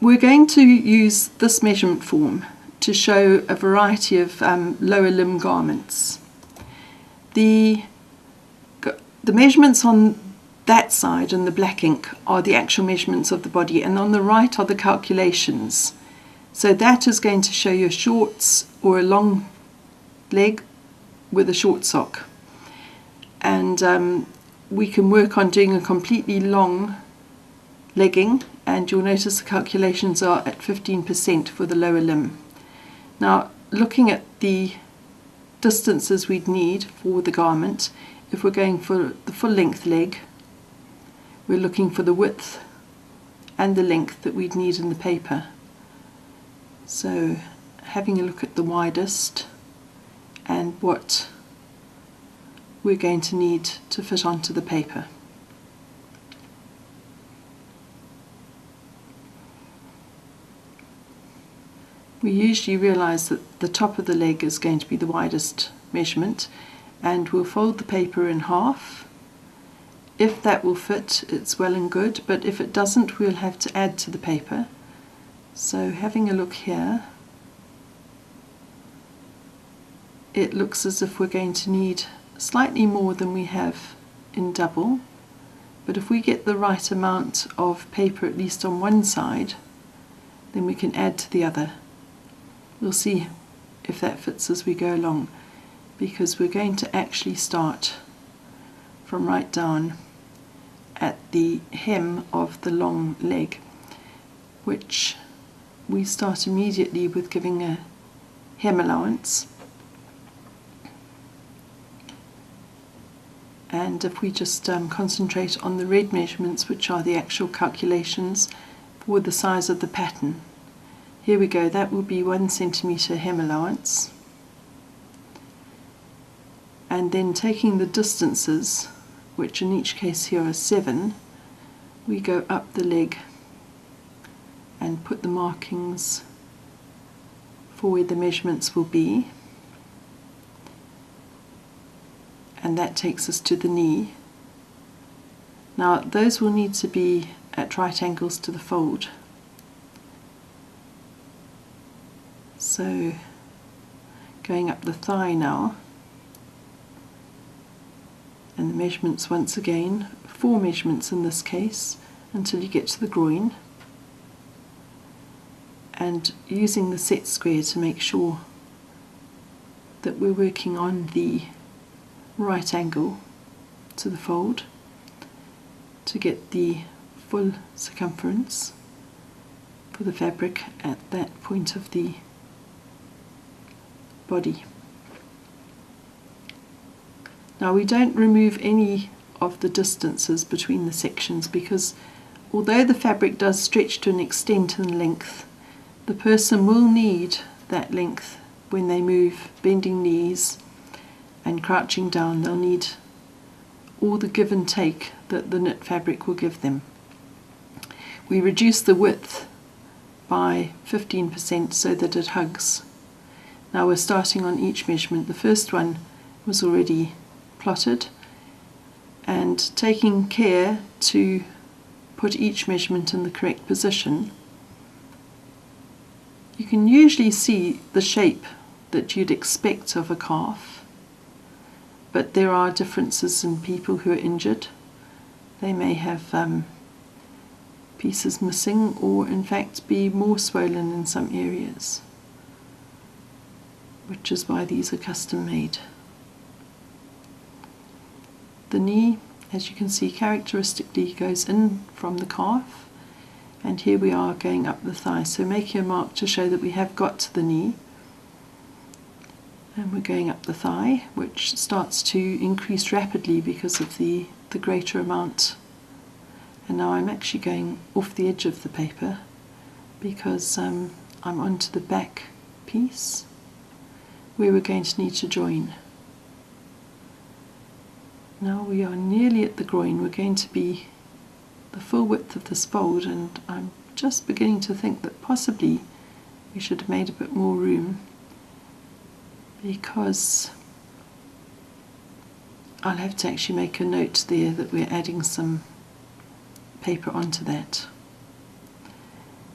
we're going to use this measurement form to show a variety of lower limb garments. The measurements on that side in the black ink are the actual measurements of the body, and on the right are the calculations. So that is going to show you shorts or a long leg with a short sock. And we can work on doing a completely long legging, and you'll notice the calculations are at 15% for the lower limb. Now, looking at the distances we'd need for the garment, if we're going for the full length leg, we're looking for the width and the length that we'd need in the paper. So having a look at the widest and what we're going to need to fit onto the paper. We usually realise that the top of the leg is going to be the widest measurement, and we'll fold the paper in half. If that will fit, it's well and good, but if it doesn't, we'll have to add to the paper. So having a look here, it looks as if we're going to need slightly more than we have in double, but if we get the right amount of paper at least on one side, then we can add to the other. We'll see if that fits as we go along, because we're going to actually start from right down at the hem of the long leg, which we start immediately with giving a hem allowance. And if we just concentrate on the red measurements, which are the actual calculations for the size of the pattern. Here we go, that will be 1 centimetre hem allowance. And then taking the distances, which in each case here are 7, we go up the leg and put the markings for where the measurements will be. And that takes us to the knee. Now those will need to be at right angles to the fold. So going up the thigh now, and the measurements once again, 4 measurements in this case, until you get to the groin, and using the set square to make sure that we're working on the right angle to the fold to get the full circumference for the fabric at that point of the body. Now we don't remove any of the distances between the sections, because although the fabric does stretch to an extent in length, the person will need that length when they move, bending knees and crouching down. They'll need all the give and take that the knit fabric will give them. We reduce the width by 15% so that it hugs. Now we're starting on each measurement. The first one was already plotted, and taking care to put each measurement in the correct position, you can usually see the shape that you'd expect of a calf, but there are differences in people who are injured. They may have pieces missing, or in fact be more swollen in some areas, which is why these are custom made. The knee, as you can see, characteristically goes in from the calf, and here we are going up the thigh, so making a mark to show that we have got to the knee. And we're going up the thigh, which starts to increase rapidly because of the greater amount. And now I'm actually going off the edge of the paper because I'm onto the back piece where we're going to need to join. Now we are nearly at the groin. We're going to be the full width of this fold, and I'm just beginning to think that possibly we should have made a bit more room, because I'll have to actually make a note there that we're adding some paper onto that.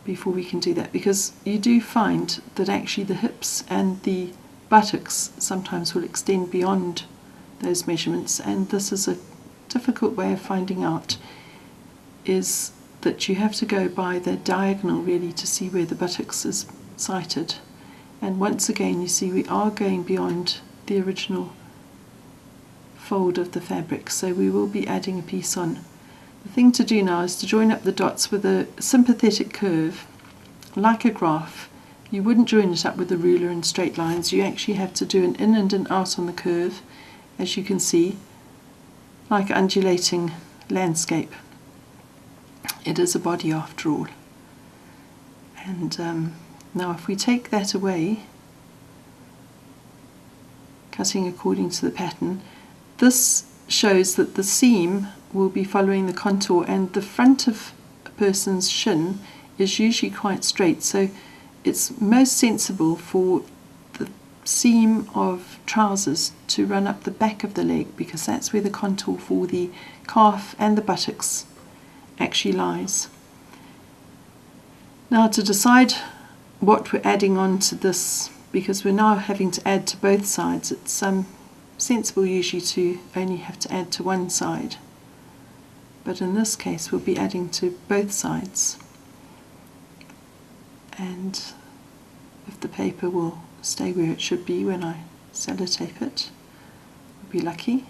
before we can do that, because you do find that actually the hips and the buttocks sometimes will extend beyond those measurements, and this is a difficult way of finding out, is that you have to go by the diagonal really to see where the buttocks is sighted. And once again you see we are going beyond the original fold of the fabric, so we will be adding a piece on. The thing to do now is to join up the dots with a sympathetic curve, like a graph. You wouldn't join it up with a ruler in straight lines, you actually have to do an in and an out on the curve, as you can see, like an undulating landscape. It is a body after all. And now if we take that away, cutting according to the pattern, this shows that the seam will be following the contour, and the front of a person's shin is usually quite straight, so it's most sensible for the seam of trousers to run up the back of the leg, because that's where the contour for the calf and the buttocks actually lies. Now to decide what we're adding on to this, because we're now having to add to both sides, it's sensible usually to only have to add to one side, but in this case we'll be adding to both sides, and if the paper will stay where it should be when I sellotape it, we'll be lucky.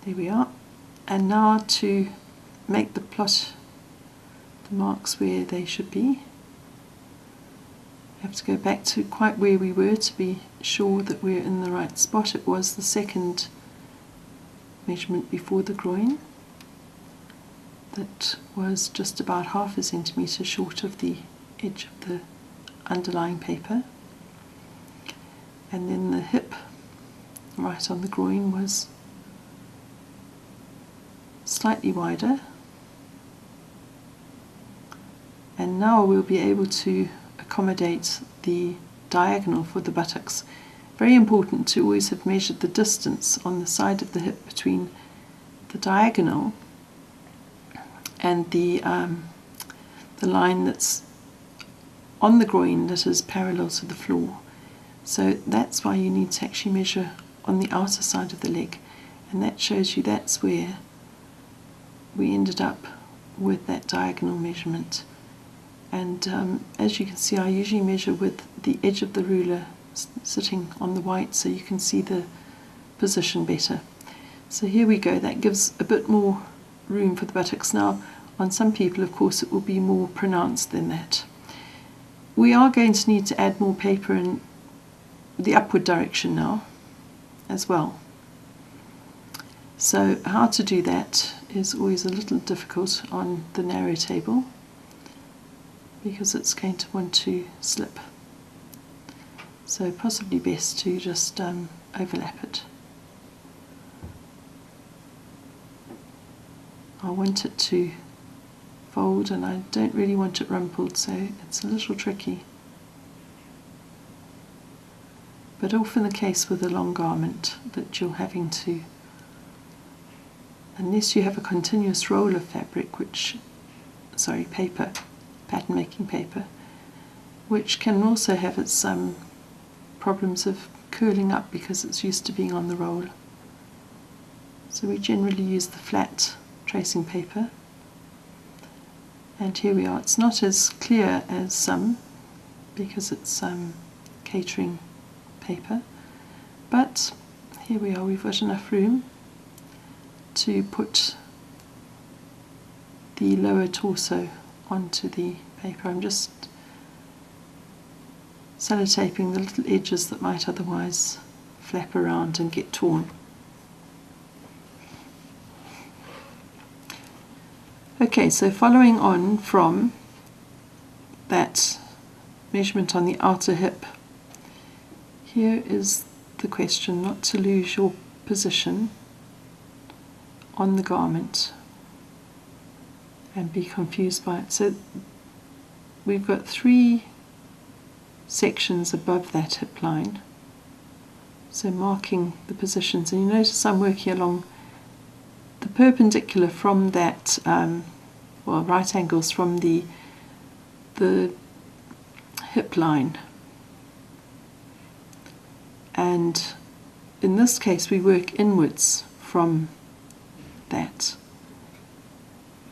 There we are. And now to make the plot, the marks where they should be, we have to go back to quite where we were to be sure that we're in the right spot. It was the second measurement before the groin that was just about half a centimetre short of the edge of the underlying paper, and then the hip right on the groin was slightly wider, and now we'll be able to accommodate the diagonal for the buttocks. Very important to always have measured the distance on the side of the hip between the diagonal and the line that's on the groin that is parallel to the floor. So that's why you need to actually measure on the outer side of the leg, and that shows you that's where we ended up with that diagonal measurement. And as you can see, I usually measure with the edge of the ruler sitting on the white so you can see the position better. So here we go, that gives a bit more room for the buttocks. Now on some people of course it will be more pronounced than that. We are going to need to add more paper in the upward direction now as well. So how to do that is always a little difficult on the narrow table, because it's going to want to slip. So possibly best to just overlap it. I want it to fold and I don't really want it rumpled, so it's a little tricky. But often the case with a long garment that you're having to, unless you have a continuous roll of fabric, paper, pattern making paper, which can also have its problems of curling up because it's used to being on the roll. So we generally use the flat tracing paper, and here we are. It's not as clear as some because it's catering paper, but here we are, we've got enough room to put the lower torso onto the paper. I'm just sellotaping the little edges that might otherwise flap around and get torn. Okay, so following on from that measurement on the outer hip, here is the question, not to lose your position on the garment and be confused by it. So we've got 3 sections above that hip line, so marking the positions, and you notice I'm working along the perpendicular from that well, right angles from the hip line. And in this case we work inwards from that.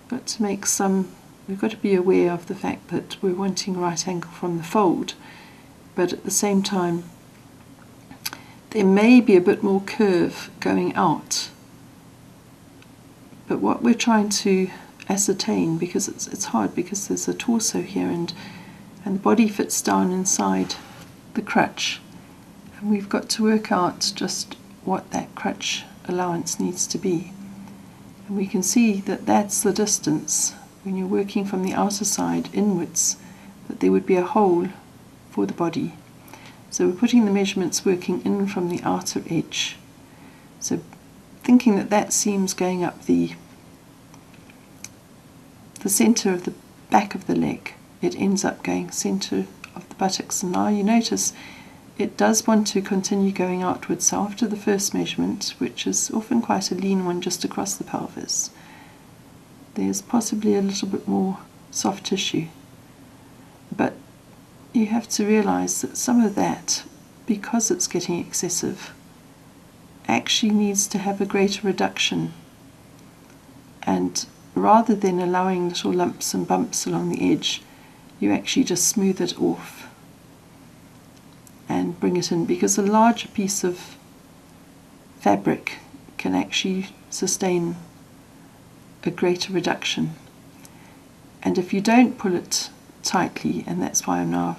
But to make some, we've got to be aware of the fact that we're wanting right angle from the fold, but at the same time there may be a bit more curve going out. But what we're trying to ascertain, because it's hard because there's a torso here and the body fits down inside the crutch, and we've got to work out just what that crutch allowance needs to be. And we can see that that's the distance when you're working from the outer side inwards, that there would be a hole for the body. So we're putting the measurements working in from the outer edge. So thinking that that seam's going up the centre of the back of the leg, it ends up going centre of the buttocks. And now you notice it does want to continue going outwards. So after the first measurement, which is often quite a lean one just across the pelvis, there's possibly a little bit more soft tissue. But you have to realise that some of that, because it's getting excessive, actually needs to have a greater reduction. And rather than allowing little lumps and bumps along the edge, you actually just smooth it off and bring it in, because a larger piece of fabric can actually sustain a greater reduction. And if you don't pull it tightly, and that's why I'm now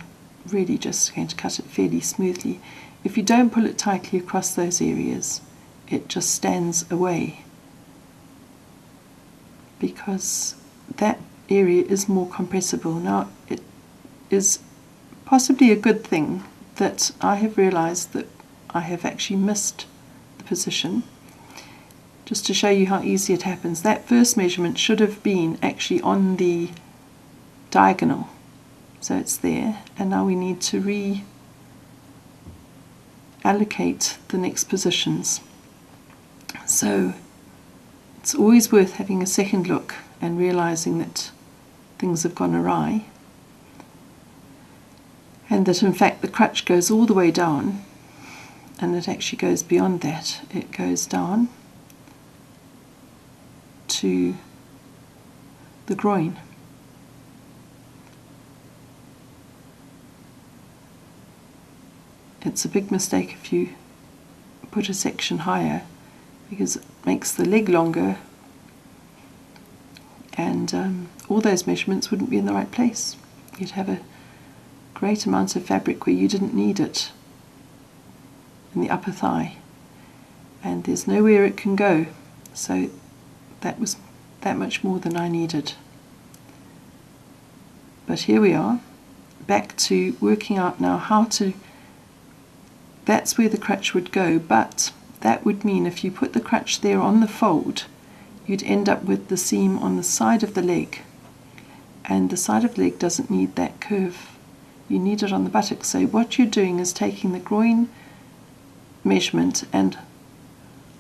really just going to cut it fairly smoothly, if you don't pull it tightly across those areas, it just stands away, because that area is more compressible. Now, it is possibly a good thing that I have realized that I have actually missed the position. Just to show you how easy it happens, that first measurement should have been actually on the diagonal. So it's there, and now we need to reallocate the next positions. So it's always worth having a second look and realizing that things have gone awry, and that in fact the crutch goes all the way down, and it actually goes beyond that. It goes down to the groin. It's a big mistake if you put a section higher, because it makes the leg longer, and all those measurements wouldn't be in the right place. You'd have a great amount of fabric where you didn't need it in the upper thigh, and there's nowhere it can go. So that was that much more than I needed. But here we are, back to working out now how to, that's where the crutch would go, but that would mean if you put the crutch there on the fold, you'd end up with the seam on the side of the leg, and the side of the leg doesn't need that curve. You need it on the buttocks. So what you're doing is taking the groin measurement and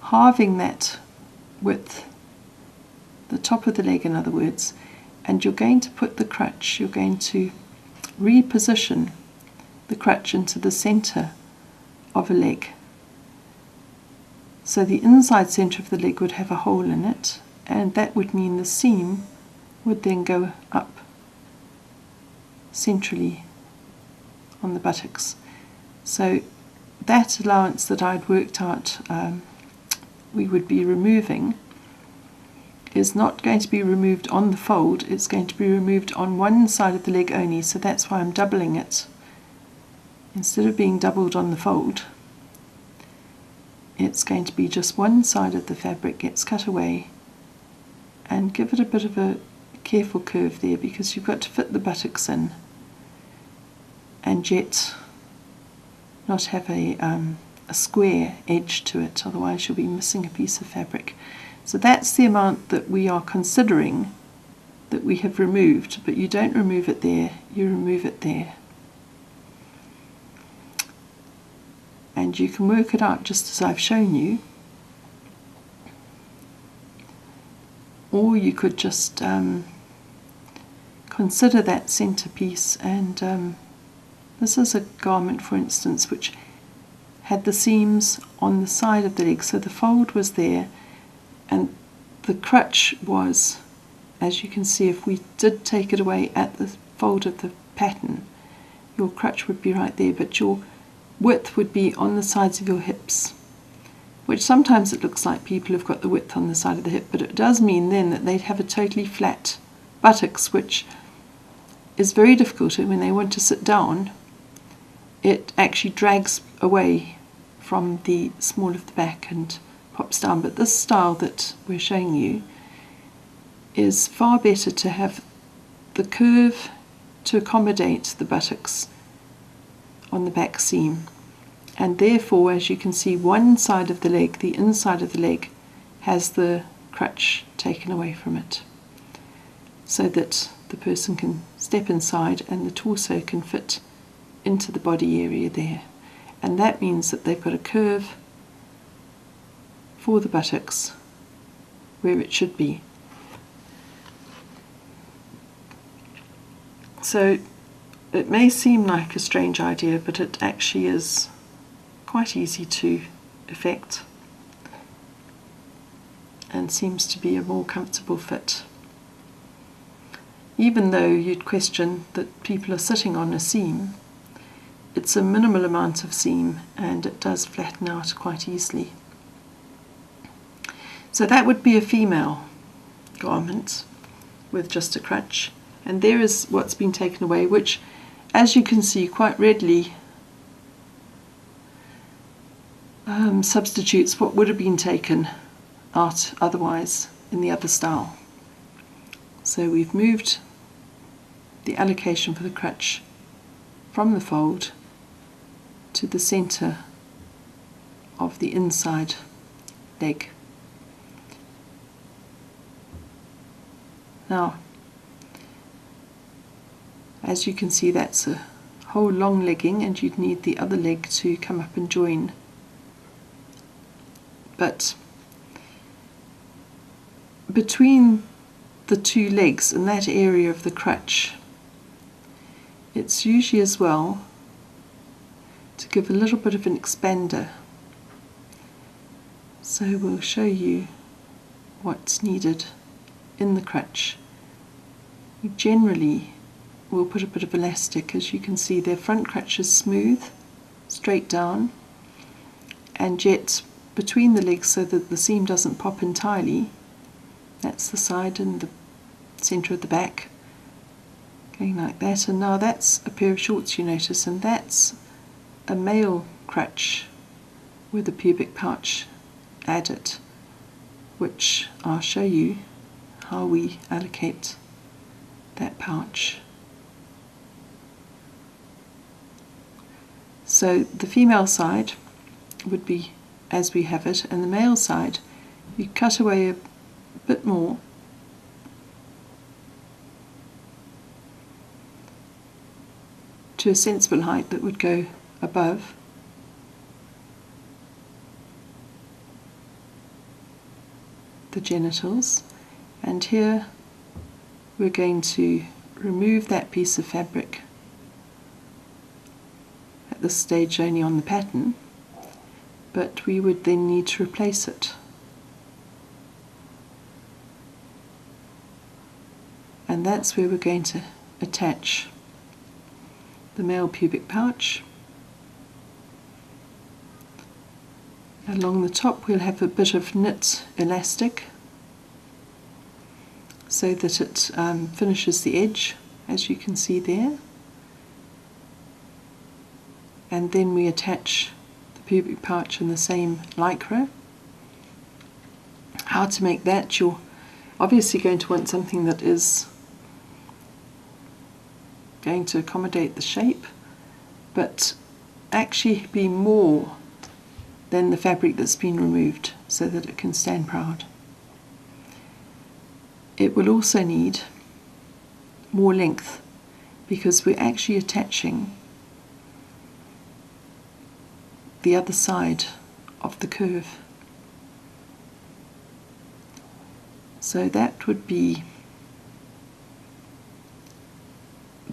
halving that width, the top of the leg in other words, and you're going to put the crutch, you're going to reposition the crutch into the centre of a leg. So the inside centre of the leg would have a hole in it, and that would mean the seam would then go up centrally on the buttocks. So that allowance that I'd worked out we would be removing is not going to be removed on the fold, it's going to be removed on one side of the leg only. So that's why I'm doubling it. Instead of being doubled on the fold, it's going to be just one side of the fabric gets cut away, and give it a bit of a careful curve there, because you've got to fit the buttocks in and yet not have a square edge to it, otherwise you'll be missing a piece of fabric. So that's the amount that we are considering that we have removed, but you don't remove it there, you remove it there. And you can work it out just as I've shown you, or you could just consider that centerpiece. And this is a garment, for instance, which had the seams on the side of the leg, so the fold was there, and the crutch was, as you can see, if we did take it away at the fold of the pattern, your crutch would be right there, but your width would be on the sides of your hips, which sometimes it looks like people have got the width on the side of the hip, but it does mean then that they'd have a totally flat buttocks, which is very difficult. And when they want to sit down, it actually drags away from the small of the back and pops down. But this style that we're showing you is far better to have the curve to accommodate the buttocks on the back seam. And therefore, as you can see, one side of the leg, the inside of the leg, has the crutch taken away from it, so that the person can step inside and the torso can fit into the body area there. And that means that they've got a curve for the buttocks where it should be. So it may seem like a strange idea, but it actually is quite easy to effect and seems to be a more comfortable fit. Even though you'd question that people are sitting on a seam, it's a minimal amount of seam and it does flatten out quite easily. So that would be a female garment with just a crutch. And there is what's been taken away, which, as you can see, quite readily substitutes what would have been taken out otherwise in the other style. So we've moved the allocation for the crutch from the fold to the center of the inside leg. Now, as you can see, that's a whole long legging, and you'd need the other leg to come up and join. But between the two legs and that area of the crutch, it's usually as well to give a little bit of an expander. So we'll show you what's needed in the crutch. We generally will put a bit of elastic. As you can see, their front crutch is smooth, straight down, and yet between the legs, so that the seam doesn't pop entirely. That's the side and the centre of the back, going like that. And now that's a pair of shorts, you notice, and that's a male crutch with a pubic pouch added, which I'll show you how we allocate that pouch. So the female side would be as we have it, and the male side you cut away a bit more to a sensible height that would go above the genitals, and here we're going to remove that piece of fabric, at this stage only on the pattern, but we would then need to replace it. And that's where we're going to attach the male pubic pouch. Along the top we'll have a bit of knit elastic so that it finishes the edge, as you can see there. And then we attach the pubic pouch in the same lycra. How to make that? You're obviously going to want something that is going to accommodate the shape, but actually be more than the fabric that's been removed, so that it can stand proud. It will also need more length, because we're actually attaching the other side of the curve. So that would be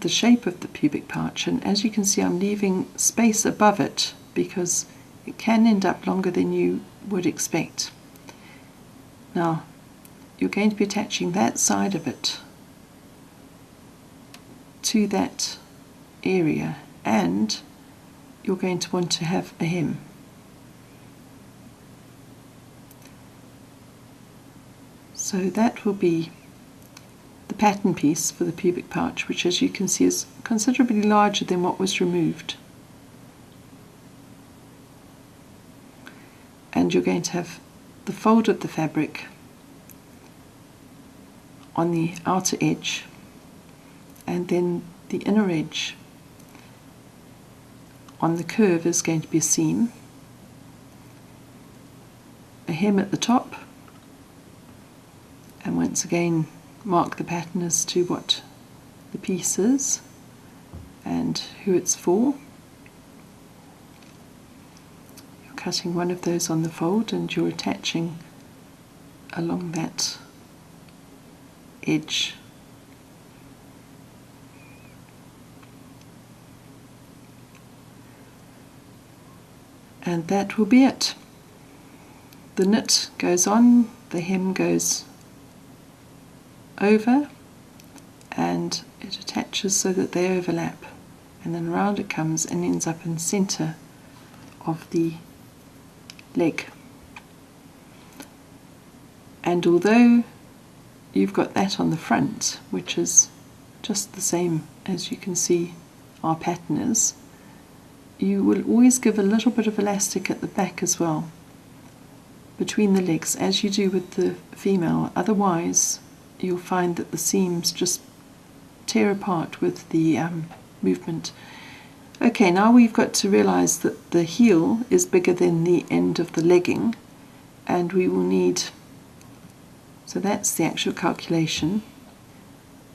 the shape of the pubic pouch, and as you can see I'm leaving space above it because it can end up longer than you would expect. Now you're going to be attaching that side of it to that area, and you're going to want to have a hem. So that will be the pattern piece for the pubic pouch, which as you can see is considerably larger than what was removed. And you're going to have the fold of the fabric on the outer edge, and then the inner edge on the curve is going to be a seam, a hem at the top, and once again mark the pattern as to what the piece is and who it's for. You're cutting one of those on the fold and you're attaching along that edge. And that will be it. The knit goes on, the hem goes over, and it attaches so that they overlap, and then round it comes and ends up in the centre of the leg. And although you've got that on the front, which is just the same as you can see our pattern is, you will always give a little bit of elastic at the back as well, between the legs, as you do with the female. Otherwise you'll find that the seams just tear apart with the movement. Okay, now we've got to realize that the heel is bigger than the end of the legging, and we will need, so that's the actual calculation,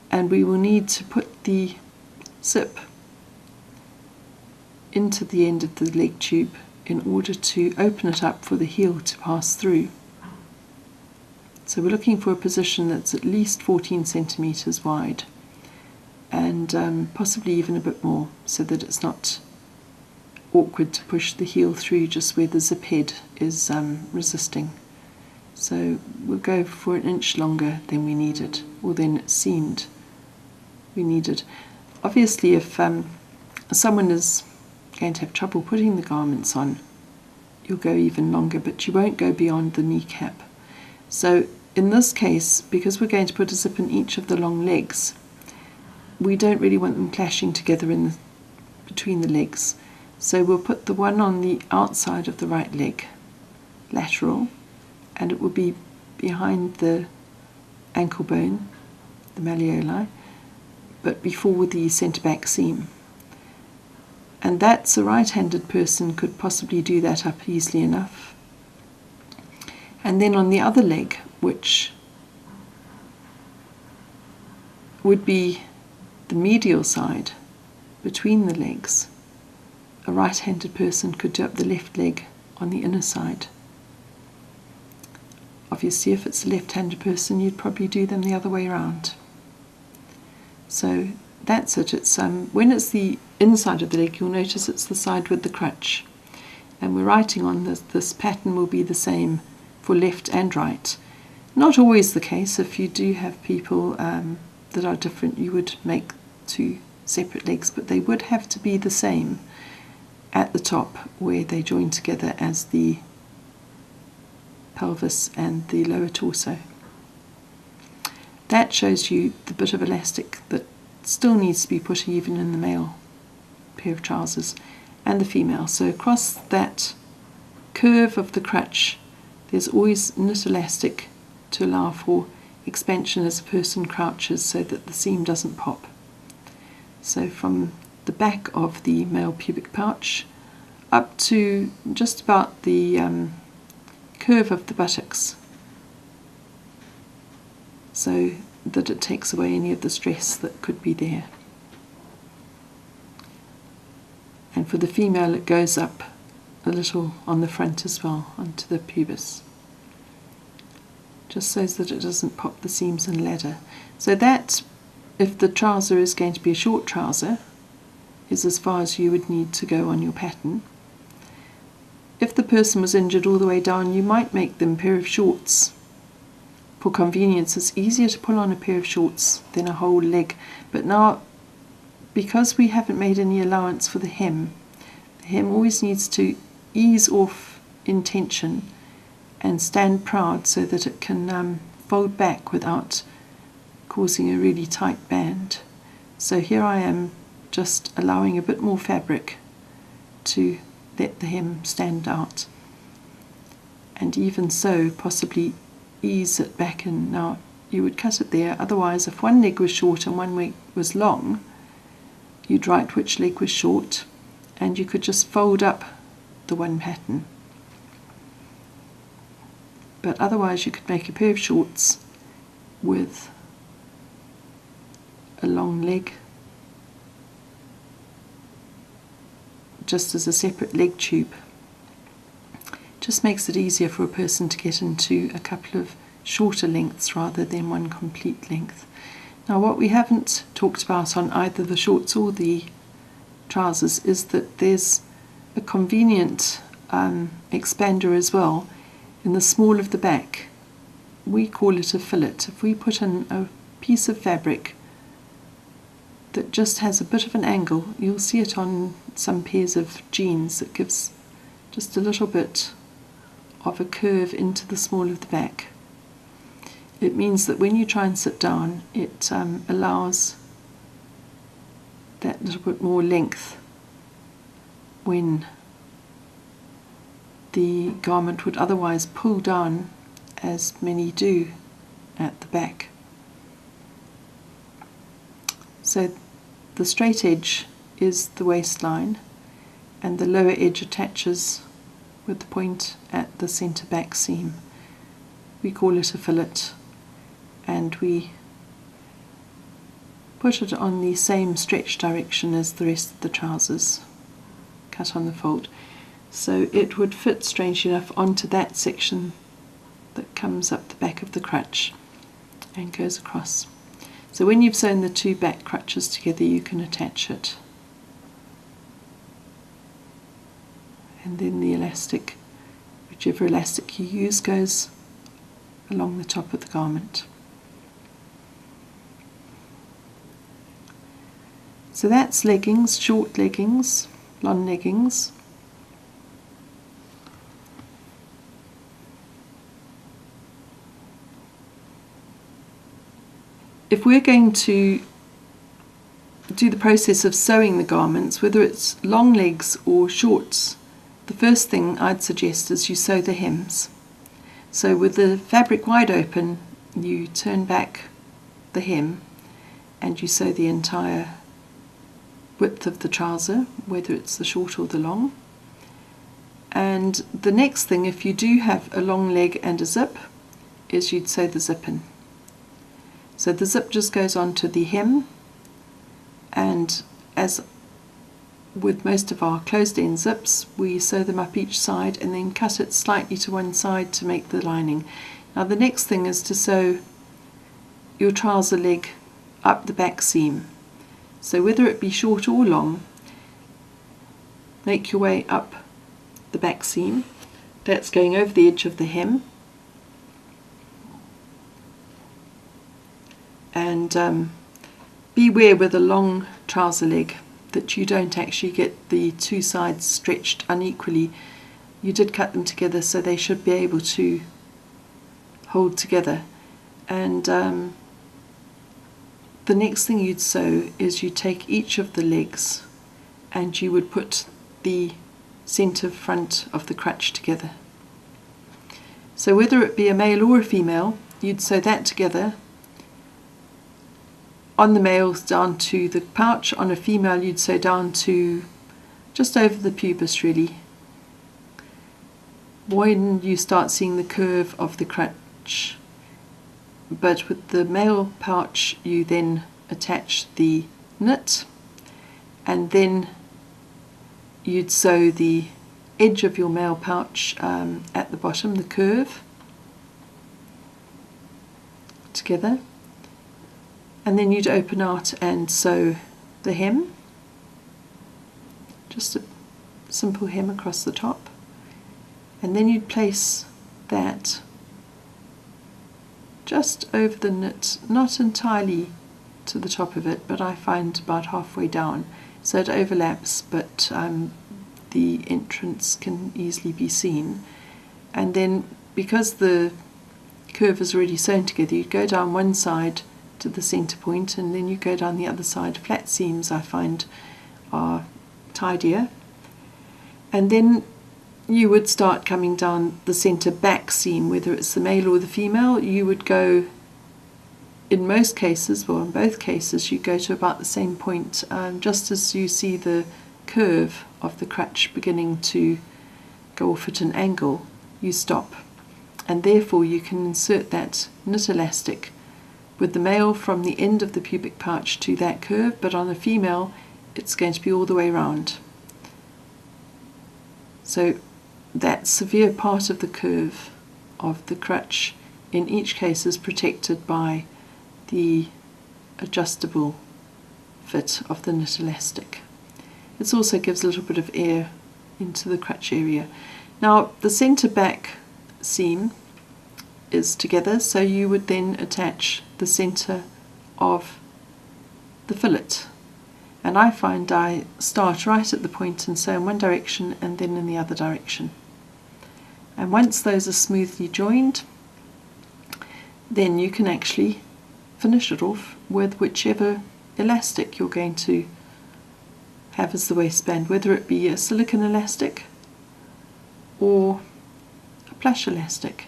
and we will need to put the zip into the end of the leg tube in order to open it up for the heel to pass through. So we're looking for a position that's at least 14 centimeters wide, and possibly even a bit more, so that it's not awkward to push the heel through just where the zip head is resisting. So we'll go for an inch longer than we needed, or than it seemed we needed. Obviously if someone is going to have trouble putting the garments on, you'll go even longer, but you won't go beyond the kneecap. So in this case, because we're going to put a zip in each of the long legs, we don't really want them clashing together between the legs. So we'll put the one on the outside of the right leg, lateral, and it will be behind the ankle bone, the malleoli, but before the centre back seam. And that's a right-handed person could possibly do that up easily enough. And then on the other leg, which would be the medial side between the legs, a right-handed person could do up the left leg on the inner side. Obviously if it's a left-handed person, you'd probably do them the other way around. So that's it. It's when it's the inside of the leg, you'll notice it's the side with the crutch, and we're writing on this pattern will be the same for left and right. Not always the case. If you do have people that are different, you would make two separate legs, but they would have to be the same at the top where they join together as the pelvis and the lower torso. That shows you the bit of elastic that still needs to be put even in the male pair of trousers and the female. So across that curve of the crutch there's always knit elastic to allow for expansion as a person crouches so that the seam doesn't pop. So from the back of the male pubic pouch up to just about the curve of the buttocks, so that it takes away any of the stress that could be there. And for the female it goes up a little on the front as well, onto the pubis, just so that it doesn't pop the seams and ladder. So that if the trouser is going to be a short trouser, is as far as you would need to go on your pattern. If the person was injured all the way down, you might make them a pair of shorts. For convenience, it's easier to pull on a pair of shorts than a whole leg. But now, because we haven't made any allowance for the hem always needs to ease off in tension and stand proud so that it can fold back without causing a really tight band. So here I am just allowing a bit more fabric to let the hem stand out, and even so possibly ease it back in. Now you would cut it there, otherwise if one leg was short and one leg was long, you'd write which leg was short and you could just fold up the one pattern. But otherwise you could make a pair of shorts with a long leg just as a separate leg tube. Just makes it easier for a person to get into a couple of shorter lengths rather than one complete length. Now what we haven't talked about on either the shorts or the trousers is that there's a convenient expander as well in the small of the back. We call it a fillet. If we put in a piece of fabric that just has a bit of an angle, you'll see it on some pairs of jeans that gives just a little bit of a curve into the small of the back. It means that when you try and sit down, it allows that little bit more length when the garment would otherwise pull down, as many do at the back. So the straight edge is the waistline and the lower edge attaches with the point at the centre back seam. We call it a fillet, and we put it on the same stretch direction as the rest of the trousers, cut on the fold. So it would fit, strangely enough, onto that section that comes up the back of the crutch and goes across. So when you've sewn the two back crutches together, you can attach it. And then the elastic, whichever elastic you use, goes along the top of the garment. So that's leggings, short leggings, long leggings. If we're going to do the process of sewing the garments, whether it's long legs or shorts, the first thing I'd suggest is you sew the hems. So with the fabric wide open, you turn back the hem and you sew the entire width of the trouser, whether it's the short or the long. And the next thing, if you do have a long leg and a zip, is you'd sew the zip in. So the zip just goes onto the hem, and as with most of our closed end zips, we sew them up each side and then cut it slightly to one side to make the lining. Now the next thing is to sew your trouser leg up the back seam. So whether it be short or long, make your way up the back seam. That's going over the edge of the hem. And beware with a long trouser leg that you don't actually get the two sides stretched unequally. You did cut them together, so they should be able to hold together. And the next thing you'd sew is you take each of the legs and you would put the centre front of the crutch together. So whether it be a male or a female, you'd sew that together. On the males down to the pouch, on a female you'd sew down to just over the pubis really. When you start seeing the curve of the crutch. But with the male pouch you then attach the knit, and then you'd sew the edge of your male pouch at the bottom, the curve, together. And then you'd open out and sew the hem, just a simple hem across the top, and then you'd place that just over the knit, not entirely to the top of it, but I find about halfway down, so it overlaps, but the entrance can easily be seen. And then because the curve is already sewn together, you go down one side to the centre point, and then you go down the other side. Flat seams I find are tidier, and then you would start coming down the centre back seam, whether it's the male or the female. You would go, in most cases, well in both cases, you go to about the same point. Just as you see the curve of the crutch beginning to go off at an angle, you stop, and therefore you can insert that knit elastic with the male from the end of the pubic pouch to that curve, but on the female it's going to be all the way round. So that severe part of the curve of the crutch in each case is protected by the adjustable fit of the knit elastic. It also gives a little bit of air into the crutch area. Now the centre back seam is together, so you would then attach the centre of the fillet, and I find I start right at the point and sew in one direction and then in the other direction, and once those are smoothly joined, then you can actually finish it off with whichever elastic you're going to have as the waistband, whether it be a silicone elastic or a plush elastic.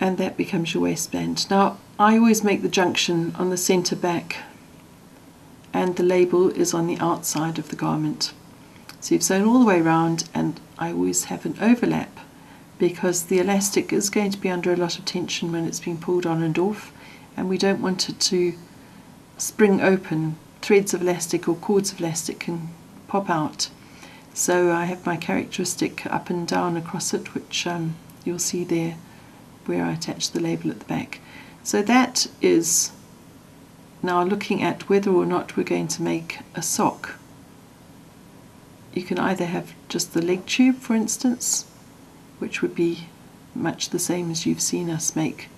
And that becomes your waistband. Now I always make the junction on the centre back, and the label is on the outside of the garment. So you've sewn all the way around, and I always have an overlap because the elastic is going to be under a lot of tension when it's being pulled on and off, and we don't want it to spring open. Threads of elastic or cords of elastic can pop out. So I have my characteristic up and down across it, which you'll see there where I attach the label at the back. So that is now looking at whether or not we're going to make a sock. You can either have just the leg tube, for instance, which would be much the same as you've seen us make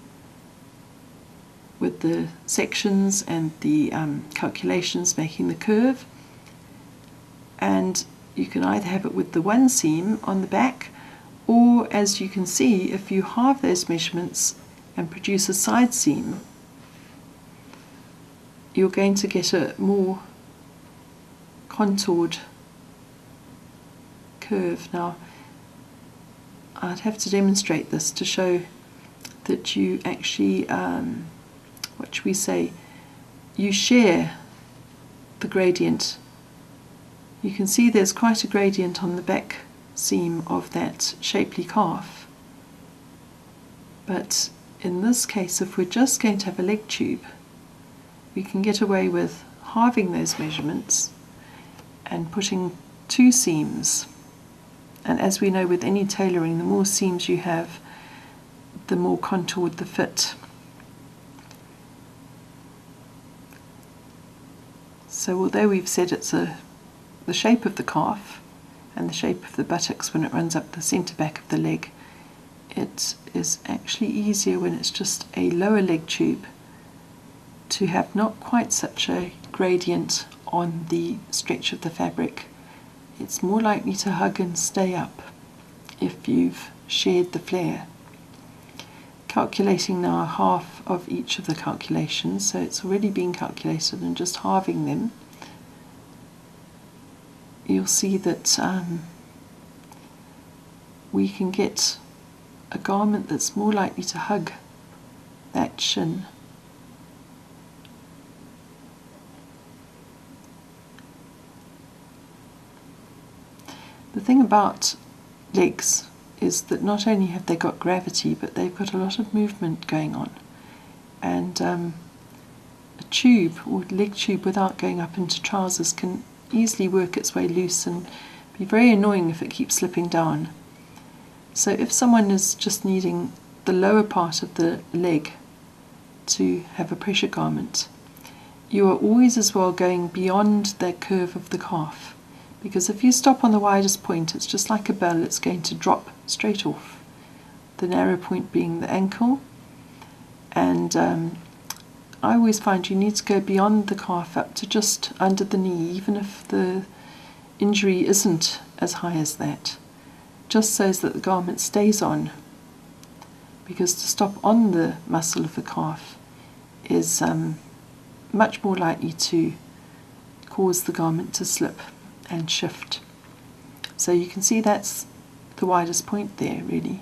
with the sections and the calculations making the curve, and you can either have it with the one seam on the back, or as you can see, if you halve those measurements and produce a side seam, you're going to get a more contoured curve. Now I'd have to demonstrate this to show that you actually, what should we say, you share the gradient. You can see there's quite a gradient on the back seam of that shapely calf, but in this case, if we're just going to have a leg tube, we can get away with halving those measurements and putting two seams. And as we know with any tailoring, the more seams you have, the more contoured the fit. So although we've said it's the shape of the calf and the shape of the buttocks when it runs up the centre back of the leg, it is actually easier when it's just a lower leg tube to have not quite such a gradient on the stretch of the fabric. It's more likely to hug and stay up if you've shared the flare. Calculating now half of each of the calculations, so it's already been calculated, and just halving them, you'll see that we can get a garment that's more likely to hug that shin. The thing about legs is that not only have they got gravity, but they've got a lot of movement going on, and a tube or leg tube without going up into trousers can easily work its way loose and be very annoying if it keeps slipping down. So if someone is just needing the lower part of the leg to have a pressure garment, you are always as well going beyond the curve of the calf, because if you stop on the widest point, it's just like a bell, it's going to drop straight off, the narrow point being the ankle. And I always find you need to go beyond the calf up to just under the knee, even if the injury isn't as high as that, just so that the garment stays on, because to stop on the muscle of the calf is much more likely to cause the garment to slip and shift. So you can see that's the widest point there, really.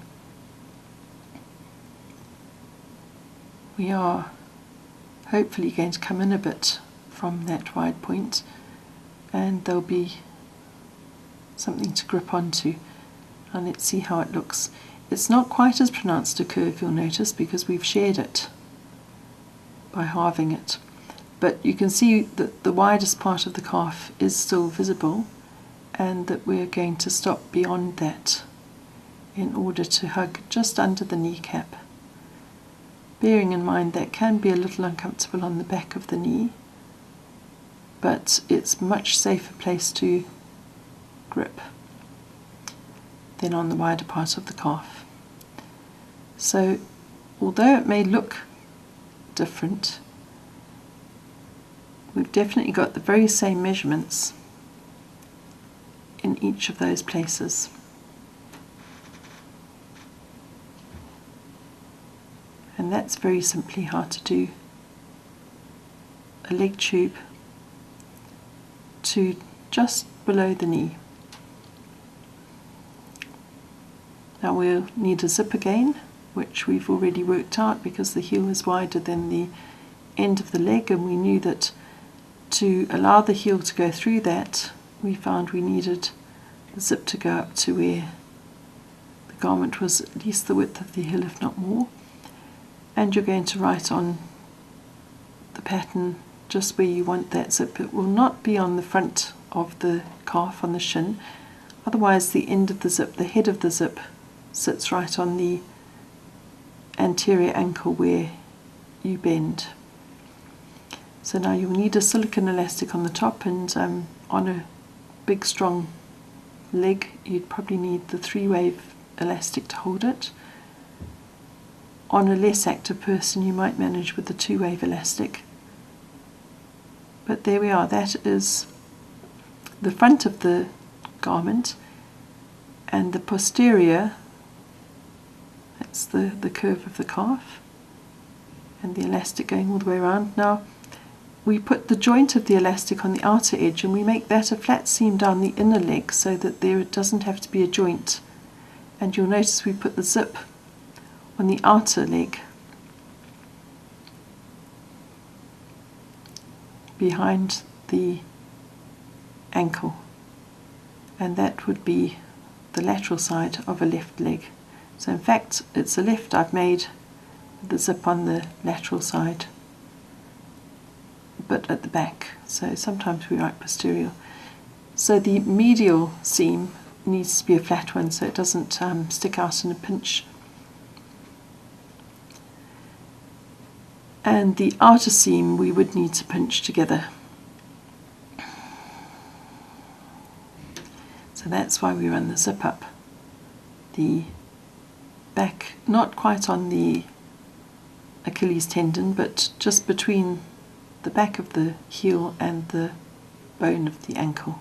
We are hopefully going to come in a bit from that wide point, and there'll be something to grip onto. And let's see how it looks. It's not quite as pronounced a curve, you'll notice, because we've shared it by halving it. But you can see that the widest part of the calf is still visible, and that we're going to stop beyond that in order to hug just under the kneecap. Bearing in mind that can be a little uncomfortable on the back of the knee, but it's a much safer place to grip than on the wider part of the calf. So although it may look different, we've definitely got the very same measurements in each of those places. And that's very simply how to do a leg tube to just below the knee. Now we'll need a zip again, which we've already worked out because the heel is wider than the end of the leg, and we knew that to allow the heel to go through that, we found we needed the zip to go up to where the garment was at least the width of the heel, if not more. And you're going to write on the pattern just where you want that zip. It will not be on the front of the calf, on the shin, otherwise the end of the zip, the head of the zip, sits right on the anterior ankle where you bend. So now you'll need a silicone elastic on the top, and on a big strong leg you'd probably need the 3-wave elastic to hold it. On a less active person you might manage with the 2-wave elastic. But there we are, that is the front of the garment, and the posterior, that's the curve of the calf, and the elastic going all the way around. Now we put the joint of the elastic on the outer edge, and we make that a flat seam down the inner leg so that there doesn't have to be a joint. And you'll notice we put the zip on the outer leg behind the ankle, and that would be the lateral side of a left leg. So in fact it's a left I've made with the zip on the lateral side, but at the back, so sometimes we write posterior. So the medial seam needs to be a flat one so it doesn't stick out in a pinch. And the outer seam we would need to pinch together. So that's why we run the zip up the back, not quite on the Achilles tendon, but just between the back of the heel and the bone of the ankle.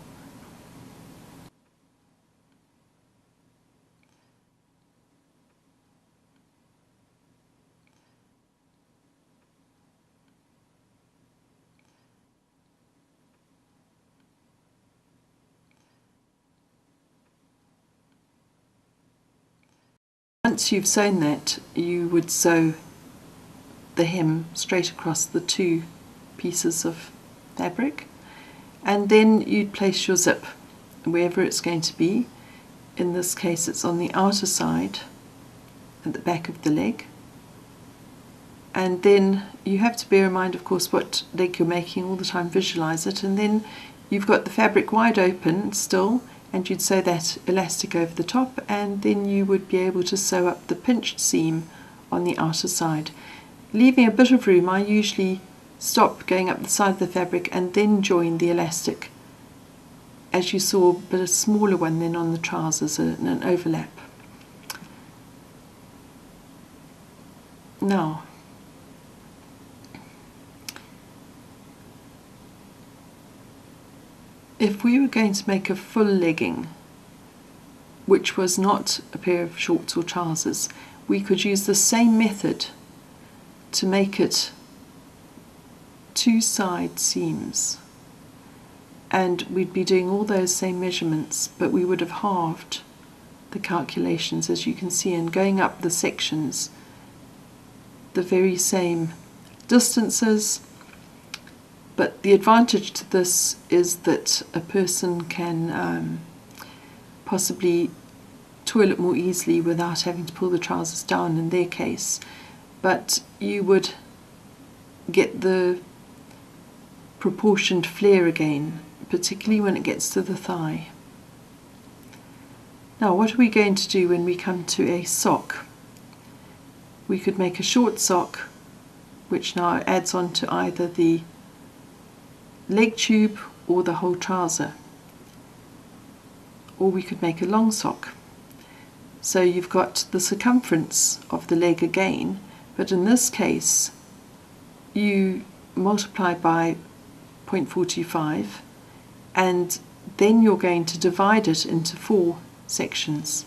Once you've sewn that, you would sew the hem straight across the 2 pieces of fabric, and then you'd place your zip wherever it's going to be. In this case it's on the outer side at the back of the leg, and then you have to bear in mind of course what leg you're making all the time, visualize it, and then you've got the fabric wide open still, and you'd sew that elastic over the top, and then you would be able to sew up the pinched seam on the outer side. Leaving a bit of room, I usually stop going up the side of the fabric and then join the elastic, as you saw, but a smaller one than on the trousers, an overlap. Now, if we were going to make a full legging, which was not a pair of shorts or trousers, we could use the same method to make it 2 side seams, and we'd be doing all those same measurements, but we would have halved the calculations, as you can see, and going up the sections the very same distances. But the advantage to this is that a person can possibly toil it more easily without having to pull the trousers down in their case, but you would get the proportioned flare again, particularly when it gets to the thigh. Now, what are we going to do when we come to a sock? We could make a short sock, which now adds on to either the leg tube or the whole trouser, or we could make a long sock. So you've got the circumference of the leg again, but in this case you multiply by 0.425, and then you're going to divide it into 4 sections.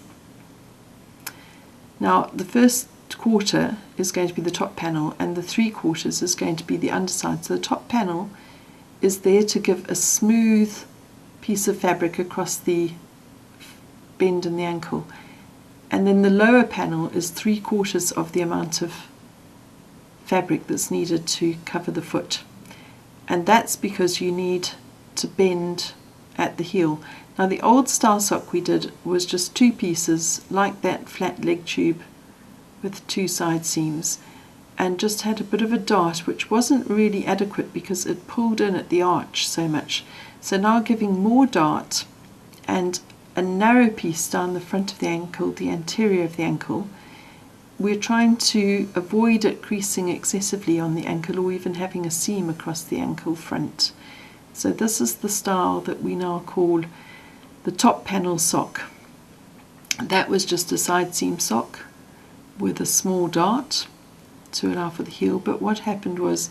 Now, the first quarter is going to be the top panel, and the 3/4 is going to be the underside. So the top panel is there to give a smooth piece of fabric across the bend in the ankle, and then the lower panel is 3/4 of the amount of fabric that's needed to cover the foot, and that's because you need to bend at the heel. Now, the old style sock we did was just 2 pieces like that flat leg tube with 2 side seams, and just had a bit of a dart, which wasn't really adequate because it pulled in at the arch so much. So now, giving more dart and a narrow piece down the front of the ankle, the anterior of the ankle, we're trying to avoid it creasing excessively on the ankle or even having a seam across the ankle front. So this is the style that we now call the top panel sock. That was just a side seam sock with a small dart to allow for the heel, but what happened was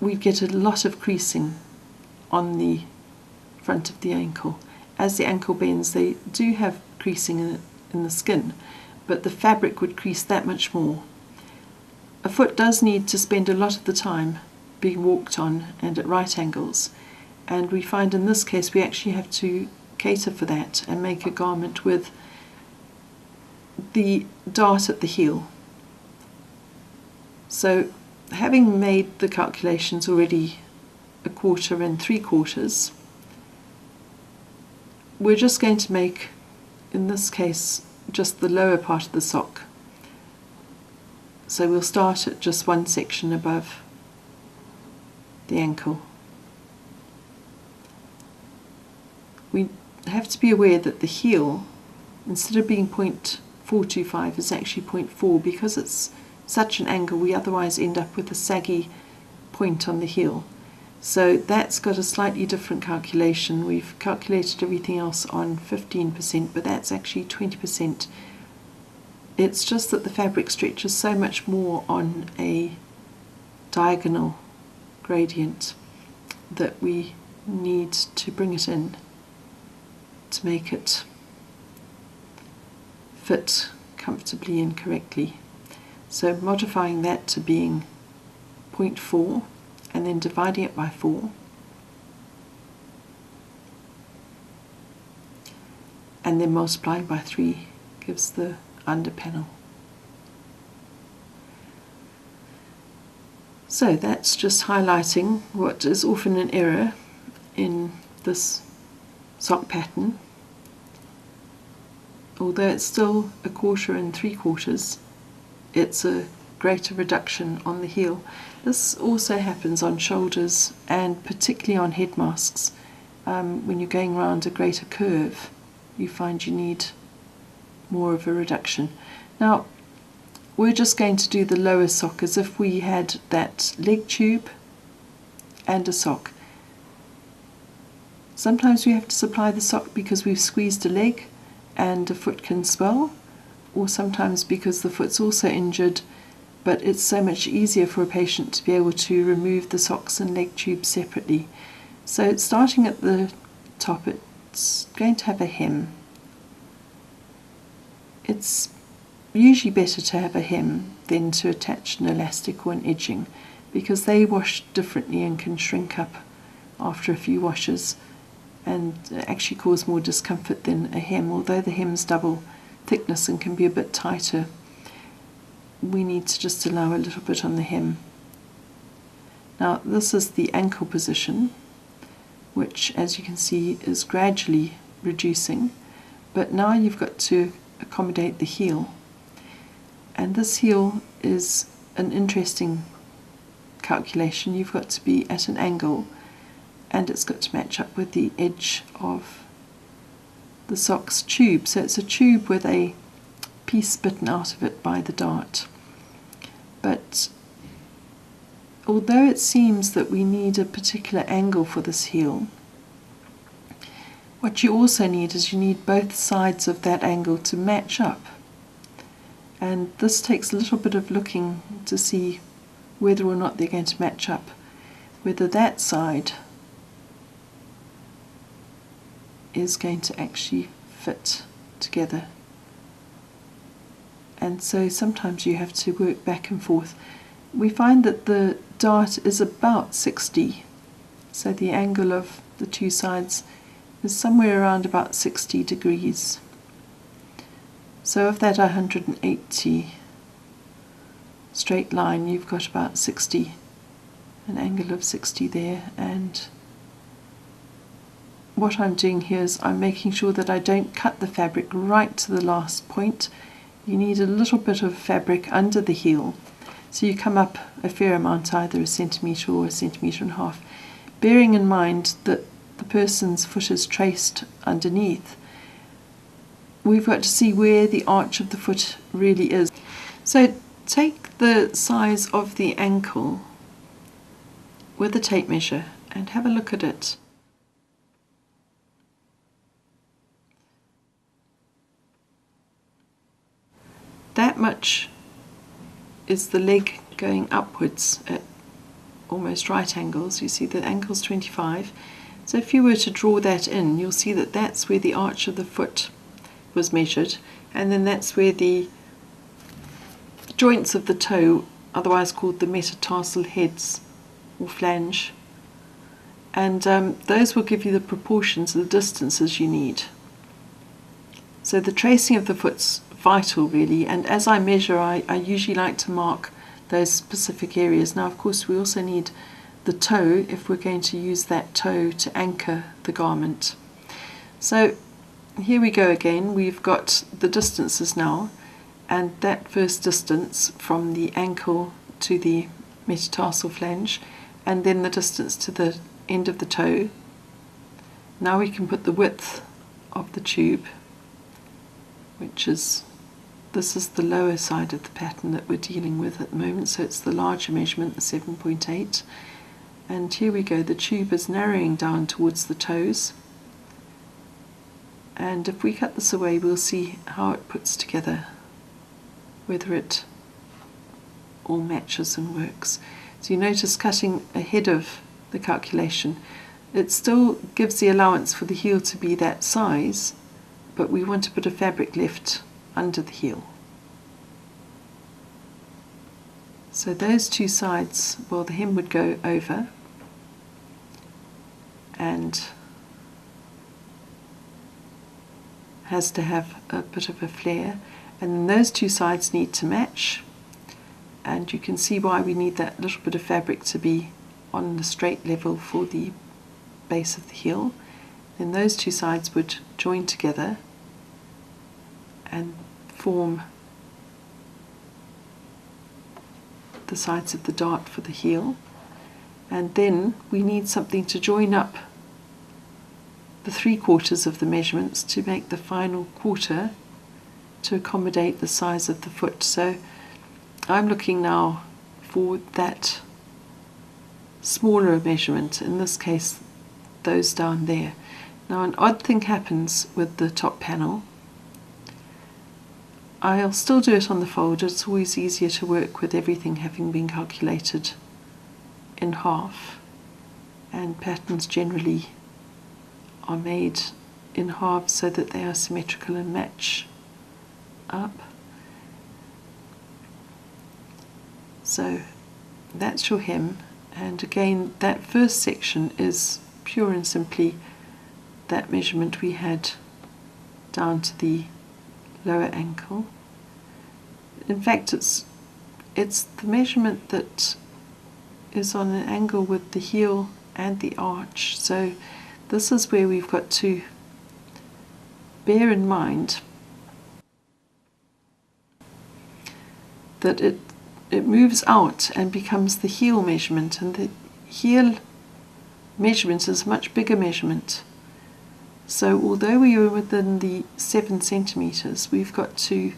we'd get a lot of creasing on the front of the ankle. As the ankle bends, they do have creasing in the skin, but the fabric would crease that much more. A foot does need to spend a lot of the time being walked on and at right angles, and we find in this case we actually have to cater for that and make a garment with the dart at the heel. So, having made the calculations already 1/4 and 3/4, we're just going to make, in this case, just the lower part of the sock. So we'll start at just 1 section above the ankle. We have to be aware that the heel, instead of being 0.425, is actually 0.4, because it's such an angle we otherwise end up with a saggy point on the heel. So that's got a slightly different calculation. We've calculated everything else on 15%, but that's actually 20%. It's just that the fabric stretches so much more on a diagonal gradient that we need to bring it in to make it fit comfortably and correctly. So modifying that to being 0.4 and then dividing it by 4, and then multiplying by 3 gives the under panel. So that's just highlighting what is often an error in this sock pattern. Although it's still 1/4 and 3/4, it's a greater reduction on the heel. This also happens on shoulders and particularly on head masks. when you're going around a greater curve, you find you need more of a reduction. Now, we're just going to do the lower sock as if we had that leg tube and a sock. Sometimes we have to supply the sock because we've squeezed a leg and a foot can swell, or sometimes because the foot's also injured, but it's so much easier for a patient to be able to remove the socks and leg tubes separately. So starting at the top, it's going to have a hem. It's usually better to have a hem than to attach an elastic or an edging, because they wash differently and can shrink up after a few washes and actually cause more discomfort than a hem. Although the hem's double thickness and can be a bit tighter, we need to just allow a little bit on the hem. Now this is the ankle position, which as you can see is gradually reducing, but now you've got to accommodate the heel. And this heel is an interesting calculation. You've got to be at an angle and it's got to match up with the edge of the sock's tube. So it's a tube with a piece bitten out of it by the dart. But although it seems that we need a particular angle for this heel, what you also need is you need both sides of that angle to match up. And this takes a little bit of looking to see whether or not they're going to match up, whether that side is going to actually fit together. And so sometimes you have to work back and forth. We find that the dart is about 60, so the angle of the two sides is somewhere around about 60 degrees. So of that 180 straight line, you've got about 60, an angle of 60 there. And what I'm doing here is I'm making sure that I don't cut the fabric right to the last point. You need a little bit of fabric under the heel, so you come up a fair amount, either a centimetre or a centimetre and a half, bearing in mind that the person's foot is traced underneath. We've got to see where the arch of the foot really is. So take the size of the ankle with a tape measure and have a look at it. That much is the leg going upwards at almost right angles. You see the ankle's 25. So if you were to draw that in, you'll see that that's where the arch of the foot was measured, and then that's where the joints of the toe, otherwise called the metatarsal heads or flange, and those will give you the proportions of the distances you need. So the tracing of the foot's vital really, and as I measure I usually like to mark those specific areas. Now of course we also need the toe if we're going to use that toe to anchor the garment. So here we go again, we've got the distances now, and that first distance from the ankle to the metatarsal flange, and then the distance to the end of the toe. Now we can put the width of the tube, which is, this is the lower side of the pattern that we're dealing with at the moment, so it's the larger measurement, the 7.8. And here we go, the tube is narrowing down towards the toes. And if we cut this away, we'll see how it puts together, whether it all matches and works. So you notice cutting ahead of the calculation, it still gives the allowance for the heel to be that size, but we want a bit of fabric left under the heel. So those two sides, well, the hem would go over and has to have a bit of a flare, and then those two sides need to match, and you can see why we need that little bit of fabric to be on the straight level for the base of the heel. Then those two sides would join together and form the sides of the dart for the heel, and then we need something to join up the 3/4 of the measurements to make the final quarter to accommodate the size of the foot. So I'm looking now for that smaller measurement, in this case those down there. Now an odd thing happens with the top panel. I'll still do it on the folder. It's always easier to work with everything having been calculated in half, and patterns generally are made in halves so that they are symmetrical and match up. So that's your hem, and again that first section is pure and simply that measurement we had down to the lower ankle. In fact, it's the measurement that is on an angle with the heel and the arch. So this is where we've got to bear in mind that it moves out and becomes the heel measurement, and the heel measurement is a much bigger measurement. So although we are within the 7 centimeters, we've got to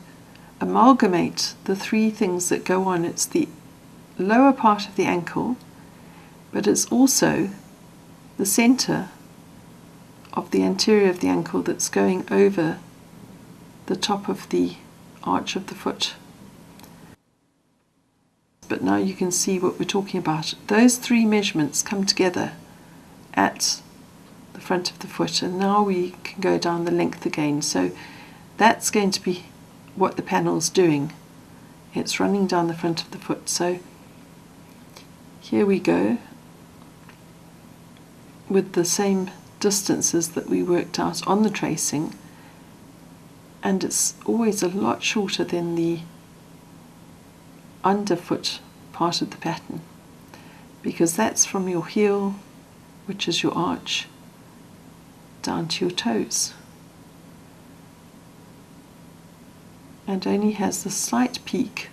amalgamate the 3 things that go on. It's the lower part of the ankle, but it's also the center of the anterior of the ankle that's going over the top of the arch of the foot. But now you can see what we're talking about. Those 3 measurements come together at the front of the foot, and now we can go down the length again. So that's going to be what the panel's doing. It's running down the front of the foot. So here we go with the same distances that we worked out on the tracing, and it's always a lot shorter than the underfoot part of the pattern, because that's from your heel, which is your arch, down to your toes, and only has the slight peak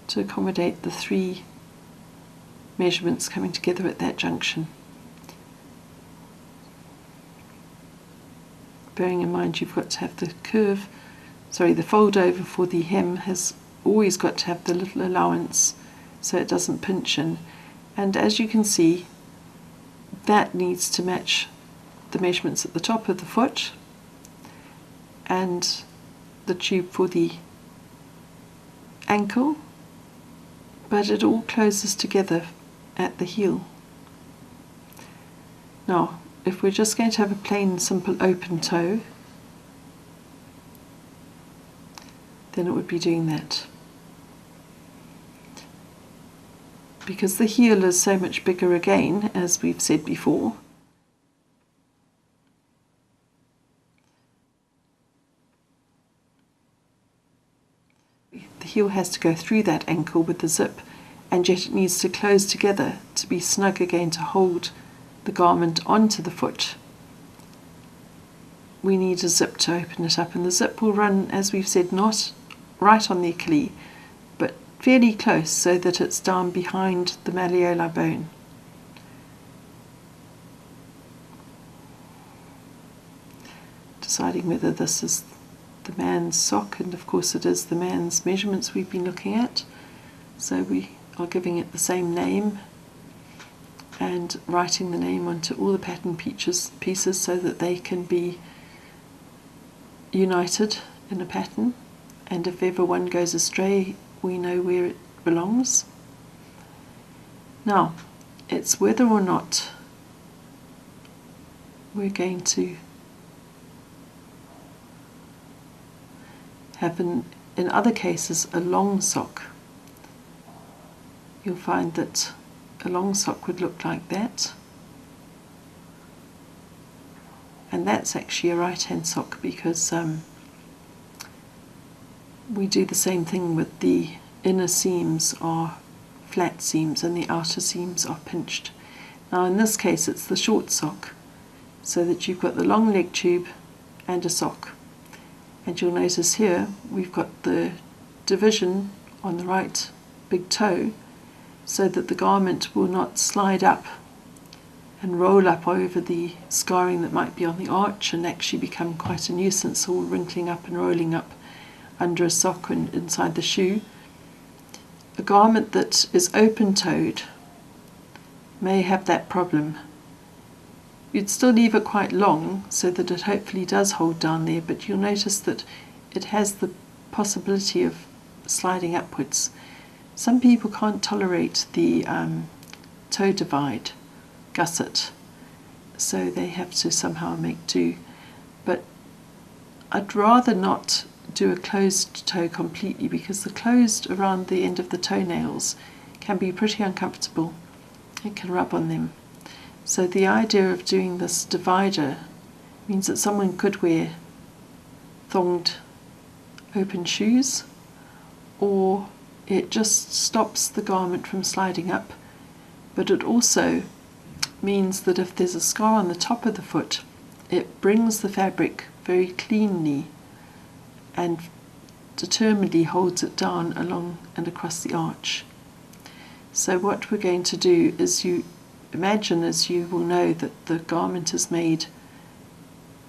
to accommodate the 3 measurements coming together at that junction. Bearing in mind you've got to have the curve, the fold over for the hem has always got to have the little allowance so it doesn't pinch in, and as you can see that needs to match the measurements at the top of the foot and the tube for the ankle, but it all closes together at the heel. Now if we're just going to have a plain simple open toe, then it would be doing that. Because the heel is so much bigger again, as we've said before, the heel has to go through that ankle with the zip, and yet it needs to close together to be snug again to hold the garment onto the foot. We need a zip to open it up, and the zip will run, as we've said, not right on the Achilles, but fairly close so that it's down behind the malleolar bone. Deciding whether this is the man's sock, and of course it is the man's measurements we've been looking at, so we are giving it the same name and writing the name onto all the pattern pieces so that they can be united in a pattern, and if ever one goes astray we know where it belongs. Now it's whether or not we're going to have in other cases a long sock. You'll find that a long sock would look like that, and that's actually a right hand sock, because we do the same thing with the inner seams are flat seams and the outer seams are pinched. Now in this case it's the short sock, so that you've got the long leg tube and a sock, and you'll notice here we've got the division on the right big toe so that the garment will not slide up and roll up over the scarring that might be on the arch and actually become quite a nuisance, all wrinkling up and rolling up under a sock and inside the shoe. A garment that is open-toed may have that problem. You'd still leave it quite long so that it hopefully does hold down there, but you'll notice that it has the possibility of sliding upwards. Some people can't tolerate the toe divide gusset, so they have to somehow make do. But I'd rather not do a closed toe completely, because the closed around the end of the toenails can be pretty uncomfortable. It can rub on them. So the idea of doing this divider means that someone could wear thonged open shoes, or it just stops the garment from sliding up, but it also means that if there's a scar on the top of the foot, it brings the fabric very cleanly and determinedly holds it down along and across the arch. So what we're going to do is, you imagine, as you will know, that the garment is made,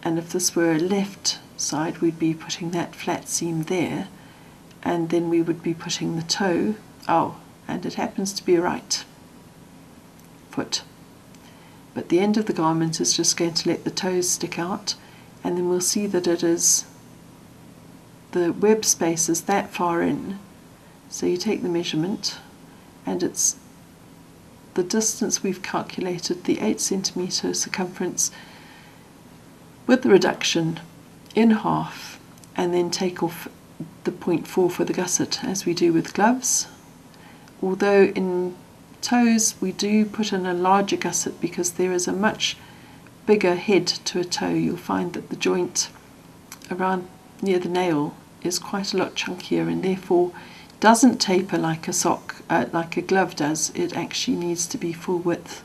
and if this were a left side, we'd be putting that flat seam there, and then we would be putting the toe, and it happens to be a right foot. But the end of the garment is just going to let the toes stick out, and then we'll see that it is, the web space is that far in. So you take the measurement, and it's the distance we've calculated, the 8 centimetre circumference, with the reduction in half, and then take off the 0.4 for the gusset, as we do with gloves. Although in toes we do put in a larger gusset, because there is a much bigger head to a toe. You'll find that the joint around near the nail is quite a lot chunkier, and therefore doesn't taper like a sock, like a glove does. It actually needs to be full width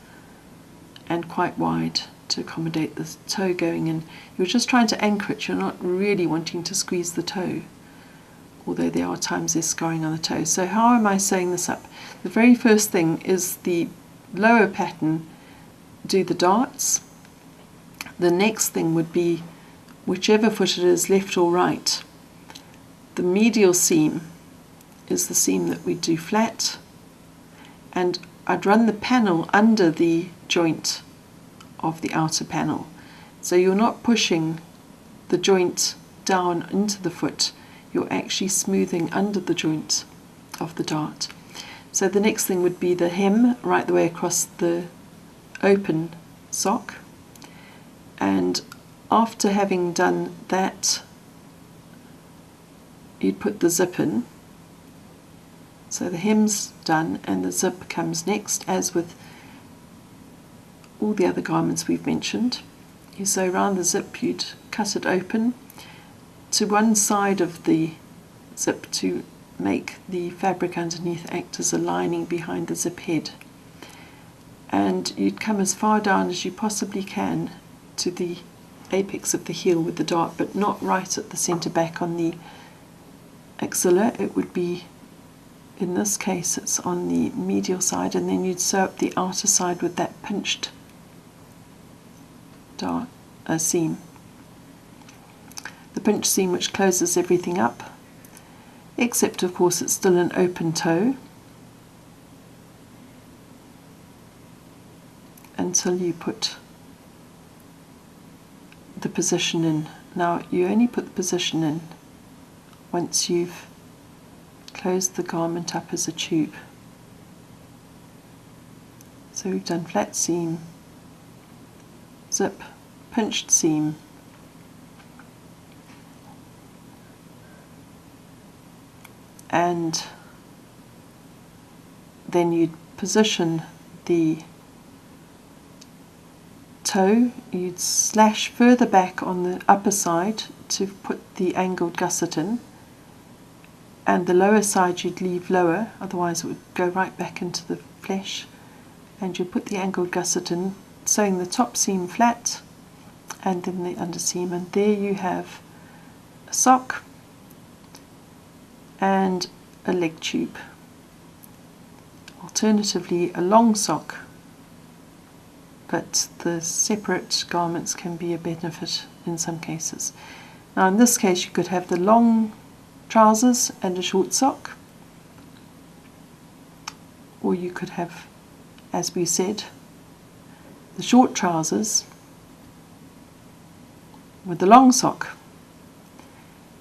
and quite wide to accommodate the toe going in. You're just trying to anchor it, you're not really wanting to squeeze the toe, although there are times there's scarring on the toe. So how am I sewing this up? The very first thing is the lower pattern, do the darts. The next thing would be, whichever foot it is, left or right, the medial seam is the seam that we do flat, and I'd run the panel under the joint of the outer panel. So you're not pushing the joint down into the foot, you're actually smoothing under the joint of the dart. So the next thing would be the hem right the way across the open sock, and after having done that, you'd put the zip in. So the hem's done and the zip comes next, as with all the other garments we've mentioned. You sew around the zip, you'd cut it open to one side of the zip to make the fabric underneath act as a lining behind the zip head. And you'd come as far down as you possibly can to the apex of the heel with the dart, but not right at the centre back on the axilla. It would be, in this case, it's on the medial side, and then you'd sew up the outer side with that pinched dart seam. The pinch seam which closes everything up, except of course it's still an open toe until you put the position in. Now you only put the position in once you've closed the garment up as a tube. So we've done flat seam, zip, pinched seam, and then you'd position the toe, you'd slash further back on the upper side to put the angled gusset in, and the lower side you'd leave lower, otherwise it would go right back into the flesh, and you'd put the angled gusset in, sewing the top seam flat and then the under seam, and there you have a sock and a leg tube. Alternatively, a long sock but the separate garments can be a benefit in some cases. Now in this case you could have the long trousers and a short sock, or you could have, as we said, the short trousers with the long sock,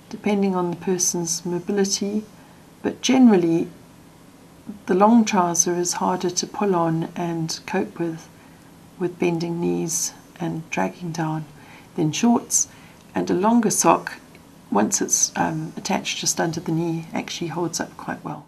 depending on the person's mobility, but generally the long trouser is harder to pull on and cope with bending knees and dragging down than shorts, and a longer sock, once it's attached just under the knee, actually holds up quite well.